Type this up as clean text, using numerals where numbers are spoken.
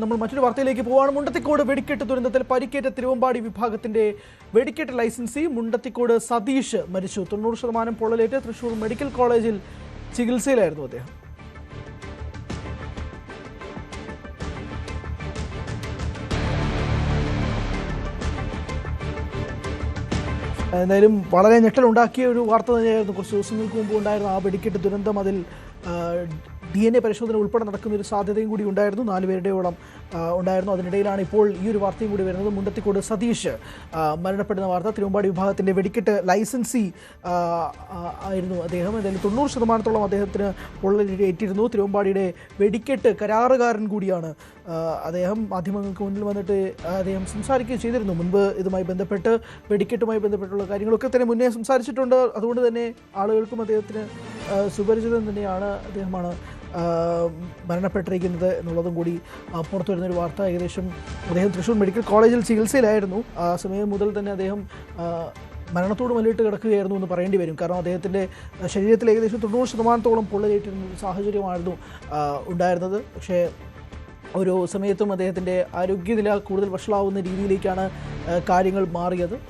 നമ്മൾ മറ്റൊരു വാർത്തയിലേക്ക് പോവാണ്. മുണ്ടത്തിക്കോട് വെടിക്കെട്ട് ദുരന്തത്തിൽ പരിക്കേറ്റ തിരുവമ്പാടി വിഭാഗത്തിന്റെ വെടിക്കെട്ട് ലൈസൻസി മുണ്ടത്തിക്കോട് സതീഷ് മരിച്ചു. 90% പൊള്ളലേറ്റ് തൃശൂർ മെഡിക്കൽ കോളേജിൽ ചികിത്സയിലായിരുന്നു അദ്ദേഹം. എന്തായാലും വളരെ ഞെട്ടലുണ്ടാക്കിയ ഒരു വാർത്ത തന്നെയായിരുന്നു. കുറച്ച് ദിവസങ്ങൾക്ക് മുമ്പ് ഉണ്ടായിരുന്ന ആ വെടിക്കെട്ട് ദുരന്തം, അതിൽ DNA പരിശോധന ഉൾപ്പെടെ നടക്കുന്ന ഒരു സാധ്യതയും കൂടി ഉണ്ടായിരുന്നു. 4 പേരുടെയോളം ഉണ്ടായിരുന്നു. അതിനിടയിലാണ് ഇപ്പോൾ ഈ ഒരു വാർത്തയും കൂടി വരുന്നത്. മുണ്ടത്തിക്കോട് സതീഷ് മരണപ്പെടുന്ന വാർത്ത. തിരുവമ്പാടി വിഭാഗത്തിൻ്റെ വെടിക്കെട്ട് ലൈസൻസി ആയിരുന്നു അദ്ദേഹം. എന്തായാലും 90% അദ്ദേഹത്തിന് പൊള്ളലേറ്റിരുന്നു. തിരുവമ്പാടിയുടെ വെടിക്കെട്ട് കരാറുകാരൻ കൂടിയാണ് അദ്ദേഹം. മാധ്യമങ്ങൾക്ക് മുന്നിൽ വന്നിട്ട് അദ്ദേഹം സംസാരിക്കുകയും ചെയ്തിരുന്നു. മുൻപ് ഇതുമായി ബന്ധപ്പെട്ട്, വെടിക്കെട്ടുമായി ബന്ധപ്പെട്ടുള്ള കാര്യങ്ങളൊക്കെ തന്നെ മുന്നേ സംസാരിച്ചിട്ടുണ്ട്. അതുകൊണ്ട് തന്നെ ആളുകൾക്കും അദ്ദേഹത്തിന് സുപരിചിതം തന്നെയാണ്. അദ്ദേഹമാണ് മരണപ്പെട്ടിരിക്കുന്നത് എന്നുള്ളതും കൂടി പുറത്തു വരുന്നൊരു വാർത്ത. ഏകദേശം അദ്ദേഹം തൃശ്ശൂർ മെഡിക്കൽ കോളേജിൽ ചികിത്സയിലായിരുന്നു. ആ സമയം മുതൽ തന്നെ അദ്ദേഹം മരണത്തോട് മല്ലിട്ട് കിടക്കുകയായിരുന്നു എന്ന് പറയേണ്ടി വരും. കാരണം അദ്ദേഹത്തിൻ്റെ ശരീരത്തിൽ ഏകദേശം 90% പൊള്ളലേറ്റിരുന്ന ഒരു സാഹചര്യമായിരുന്നു ഉണ്ടായിരുന്നത്. പക്ഷേ ഒരു സമയത്തും അദ്ദേഹത്തിൻ്റെ ആരോഗ്യനില കൂടുതൽ വഷളാവുന്ന രീതിയിലേക്കാണ് കാര്യങ്ങൾ മാറിയത്.